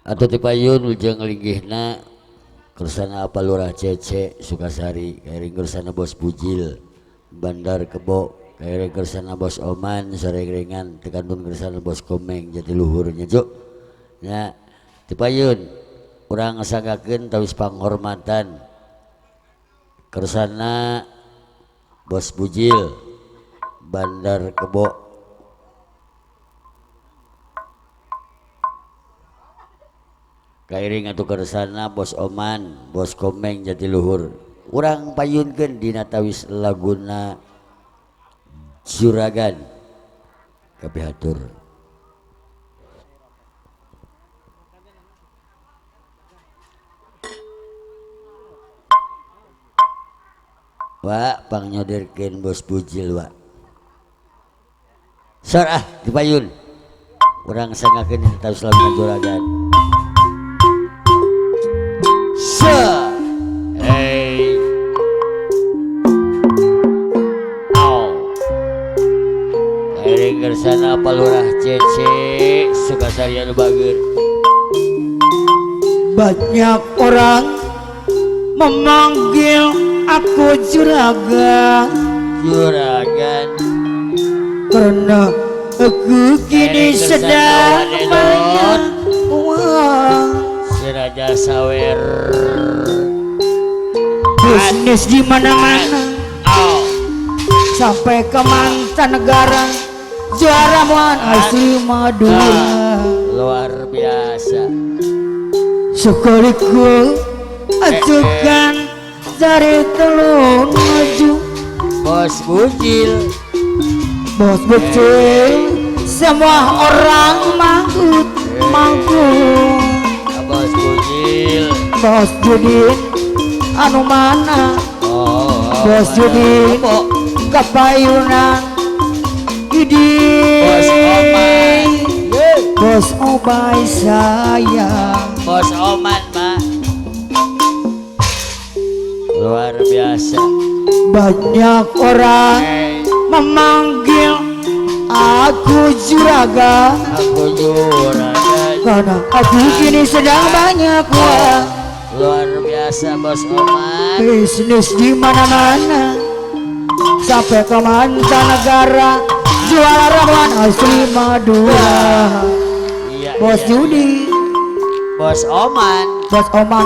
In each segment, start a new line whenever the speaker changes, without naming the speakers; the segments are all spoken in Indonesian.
atau tipayun ujang linggihna kersana apa lurah Cece Sukasari kairing kersana bos Bujil Bandar Kebo kairing kersana bos Oman Sarengrengan tekandun kersana bos Komeng Jatiluhurnya Juk nya tipayun urang ngasanggakeun tawis panghormatan kersana bos Bujil Bandar Kebo kairing atuh kersana bos Oman bos Komeng Jatiluhur urang payunkeun dina tawis laguna Juragan kapihatur wa pangnyodirkeun bos Bujil wa sor dipayun urang sangakeun dina tawis laguna Juragan hey kairing kersana palurah Cece Sukasari anu bager
banyak orang memanggil aku juragan karena aku kini sedang banyak uang
Raja Sawer
bisnis di mana-mana sampai ke mancanegara juarawan asli Madura
luar biasa
sekaliku ajukan dari telur maju
bos Bujil
semua orang manggut
bos Bujil
bos Judin anu mana bos Judin kapayunan
Oman
bos Obay sayang
bos Oman Pak luar biasa
banyak orang memanggil aku juragan karena aku kini sedang banyak uang
luar biasa bos Oman
bisnis di mana-mana sampai ke mancanegara juarawan asli Madura
iya,
bos
iya.
Judi
bos Oman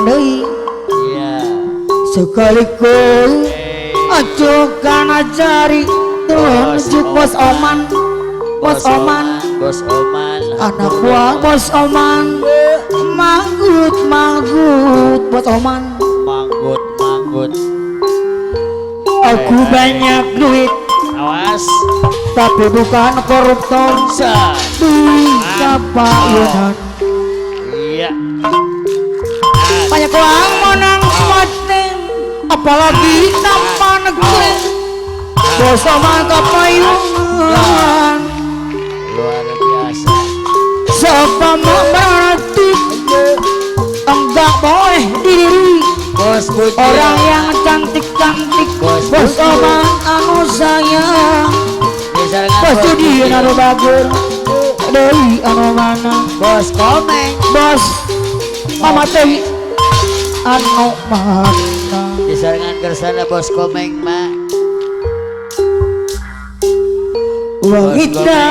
deui
iya
sekaligus ajukan ajari tunjuk bos Oman anak buah bos Oman manggut bos Oman
manggut
aku banyak duit
awas
tapi bukan koruptor duit kapayunan
iya
banyak orang menang mati apalagi tanpa negeri bos Oman kapayunan
luar biasa
siapa berarti enggak boleh diri
bos Bujil
orang yang cantik-cantik bos Oman anu sayang bos Judi anu bagus deui anu mana
bos Komeng
bos Mama Teh anu mana
disarengan kersana bos Komeng Mak
wanita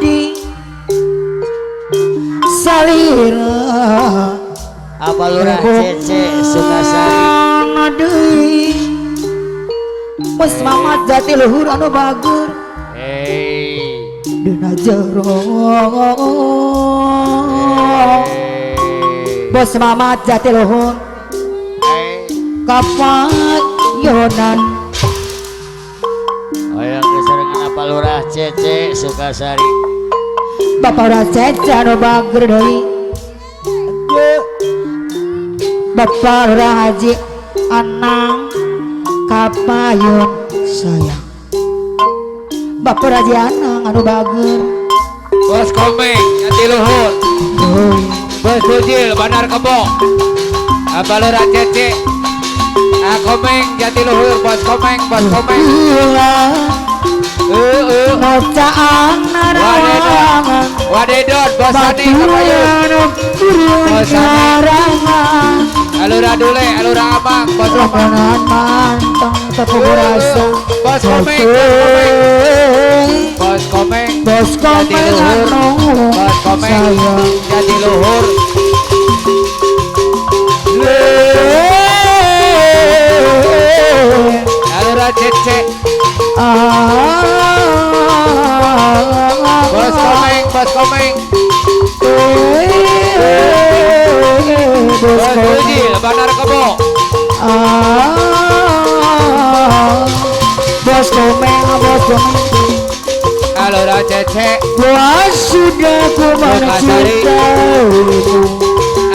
di salira
apa lurah Cece Sukasari
deui bos Mamat Jatiluhur anu bagus dina jero bos Mamat Jatiluhur kapayunan
yang kesarengan apa lurah Cece Sukasari
Bapak udah Cece anu bager deui Bapak udah Haji Anang kapayun sayang Bapak Haji Anang anu bager
bos Komeng Jatiluhur bos Bujil Bandar Kebo apa lurah Cece Komeng Jatiluhur bos Komeng
ngocaan narawangan
Wadedon Bos Sani Kabayun Bos
Karangan
Alura Dule Alura Amang Bos Omang
Lakonan manteng tepuk rasa
Bos Komeng Bos Komeng
Bos Komeng
Bos Komeng Jati Luhur Alura Cece Bos Komeng Bos Komeng Bos Bujil Bandar Kebo
Bos Komeng
Alura Cece
Wah sudah ku mencintaimu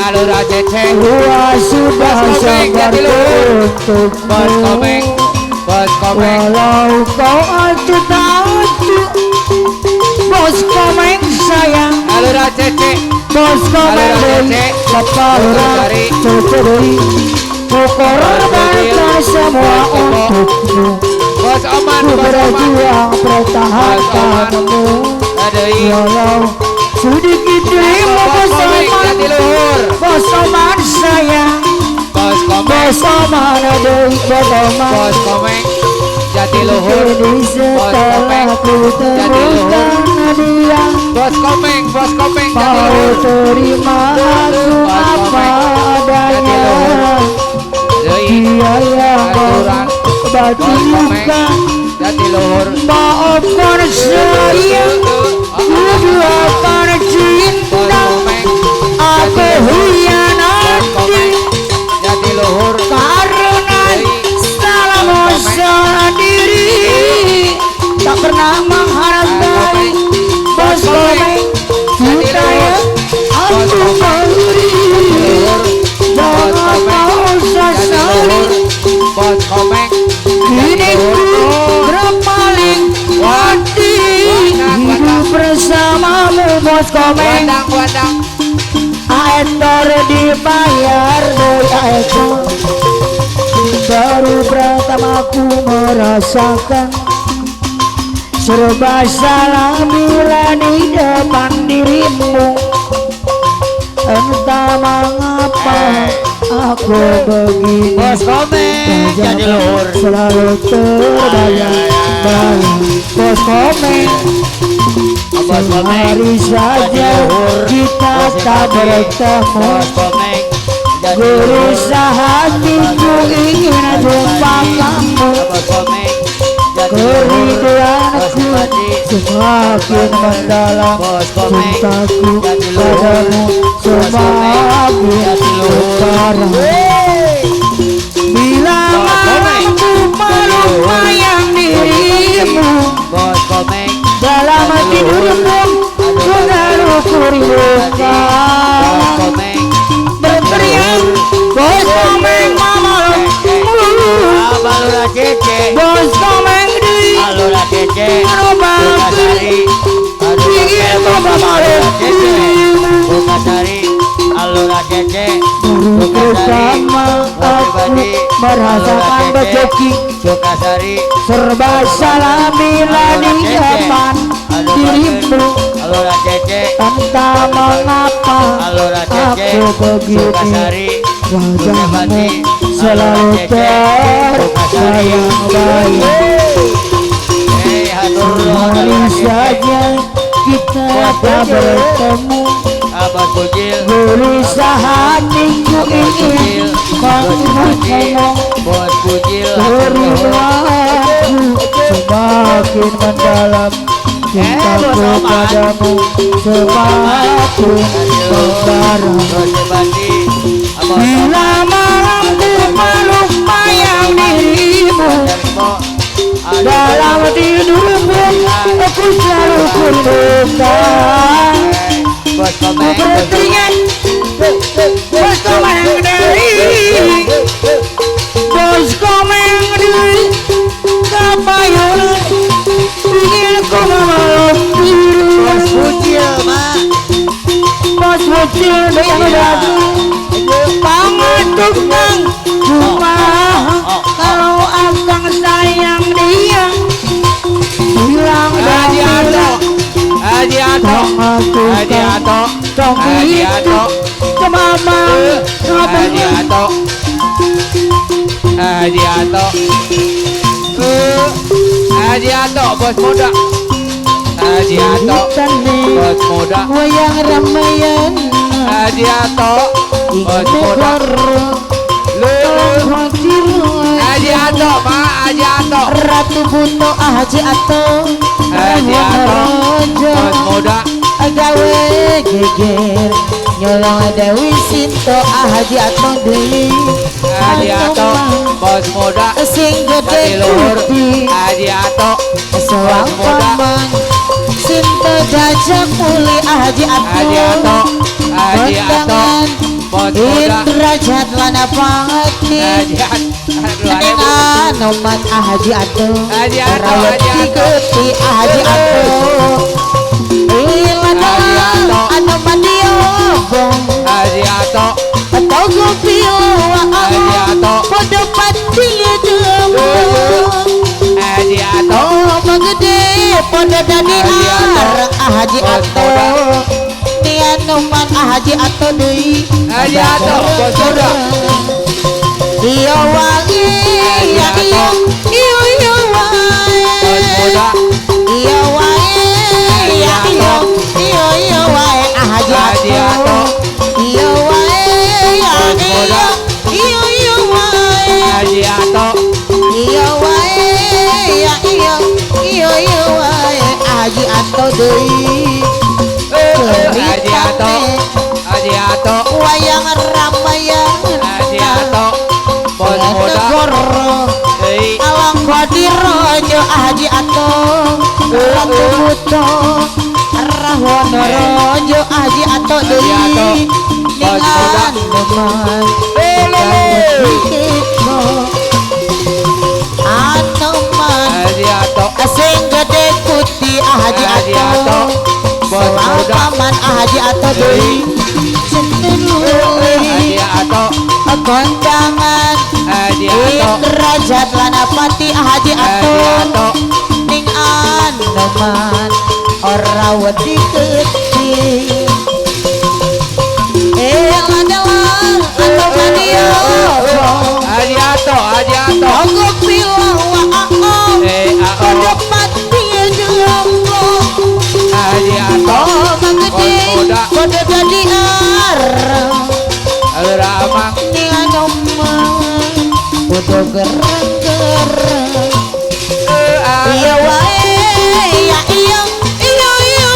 Alura Cece
Wah sudah
Bos Komeng,
sabar
Jati Luhur.
untukmu
Bos Komeng Bos Komeng
Walau kau acuh tak acuh Bos Komeng sayang
Alura Cece
Bos Komeng
Alura
deui
Cece.
Lepalura
Cari.
Cece deui Ku korbankan semua untukmu
Bos Oman
Ku
Bos Oman
berjuang pertahankanmu
Adei
Walau sedikit dirimu
Bos
Bos
Komeng
Oman
Jati Luhur
Bos Oman sayang
Bos Komeng
Bos Oman deui Bos Oman
Bos Komeng Jati Luhur
Kini setelah ku temukan dia
Bos Komeng Jati
Mau
Luhur
terima aku apa adanya
Adei
Dia yang
Aturan
batu
Bos Komeng
luka
Jati Luhur
Maafkan saya Kuduakan
Bos
cinta
Komeng
Aku
Bos
hianati
Komeng Jati Luhur
Karena salah masalah diri Tak pernah menghargai Bos Komeng Kita yang aku beri Jangan kau sesali
Bos Komeng
Kini ku berpaling hati Hidup bersamamu Bos Komeng
Wadang
Aetor dibayar dari Aetor Baru pertama ku merasakan Serba salah bila di depan dirimu Entah mengapa aku begini
Bos Komeng Jati Luhur
Selalu terbayang-bayang Bos Komeng
Bos Komeng
Sehari saja kita tak bertemu
Bos Komeng Jati Luhur
Gelisah hatiku ingin jumpa kamu
Bos Komeng Jati Luhur
Kerinduanku semakin mendalam
Bos Komeng
Cintaku
Jati Luhur
padamu semakin
Jati Luhur
parah Bila mampu melupakan dirimu
Bos Komeng
Dalam tidurmu selalu ku
Bos
rindukan
Komeng
Berteriak Bos Komeng mama
Alura Cece
Bos Komeng di
Alura Cece
Sukasari ingin membawa
Sukasari Alura Cece
bersama aku merasakan rezeki
Sukasari
serba salah bila di depan dirimu
Alura Cece
entah mengapa
Alura Cece
aku begini
Sukasari
wajahmu selalu terbayang-bayang Hari saja kita tak bertemu
Abang Bujil
Gelisah hatiku ingin mengumumkan
Bos Bujil
Kerinduanku semakin mendalam Cintaku padamu semakin membara Bila malamku melupakan dirimu Dalam tidurmu aku selalu kurindukan
Bos
Ku
Komeng
berteriak Bos Komeng dari Bos Komeng dari Kabayun ingin ku memeluk diri
Bos Bujil mak
Bos Bujil yang dadu Pangatukang cuma kalau akang sayang dia bilang
Haji
dan
Ando
bilang
Haji Ato, Haji Ato, Haji Ato,
Kemamang
Haji Ato, Haji Ato, Haji Ato, bos muda, Haji Ato, bos muda,
wayang ramayan
Haji Ato, bos muda, Haji Ato, ma Haji Ato,
Ratu Buto Haji Ato
Haji Ato, bos muda,
gawe geger nyolong Dewi Sinto Haji Ato deui
Haji Ato, bos muda,
sing
Haji
gede
luhur,
putih
Haji Ato,
soang
muda.
paman Sinto jajak muli Haji
Haji Ato, Haji Ato, bos muda,
Indrajat lana pangati
Haji Ato,
Anoman Haji Ato
Haji Ato,
rawat
Haji Ato.
dikuti Haji Ato Ilana
Haji Ato.
Anoman diobong
Haji Ato,
Atau gopio
Haji Ato.
Podo pati demong
Haji Ato,
Oh magede Podo dadi
Haji Ato.
Haji
Bos
Ato
muda.
Ni Anoman Haji Ato deui
Haji Ato, bos muda.
Iyo wangi
Haji
ya iyo
Ato.
iyo
bos muda,
iyo wae ya iyo wae Haji
Haji
Ato
Ato.
iyo wae ya
Bos muda.
iyo wae
Haji Ato,
iyo wae ya iyo wae Haji Ato deui
Haji Ato, Haji Ato,
wayang ramayan
Haji Ato, bos muda,
negoro
Hei,
alang kodirojo Haji Ato Ratu Buto Rahono rojo Haji Ato
Haji Ato,
deui
bos muda.
Anoman Anoman
Haji Ato,
asing gede putih Haji
Haji
Ato
Ato, bos muda.
paman Haji Ato deui
Haji Ato,
kondangan
Haji Ato,
Indrajat lanapati Haji
Haji
Ato
Ato,
ning Anoman ora wedi gede adalah Anoman yo
Haji Ato, Haji Ato,
Ogo pilah wa
AO,
pati jenggo
Haji Ato,
oh magede
bos muda,
kode dadi
Ramang,
ning Anoman kudu gereng-gereng iya wae ya iya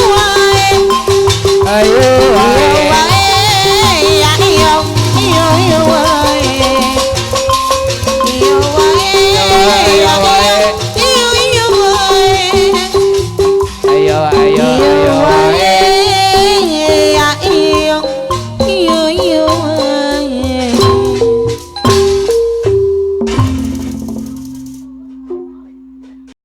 wae
ayo,
iya
ayo,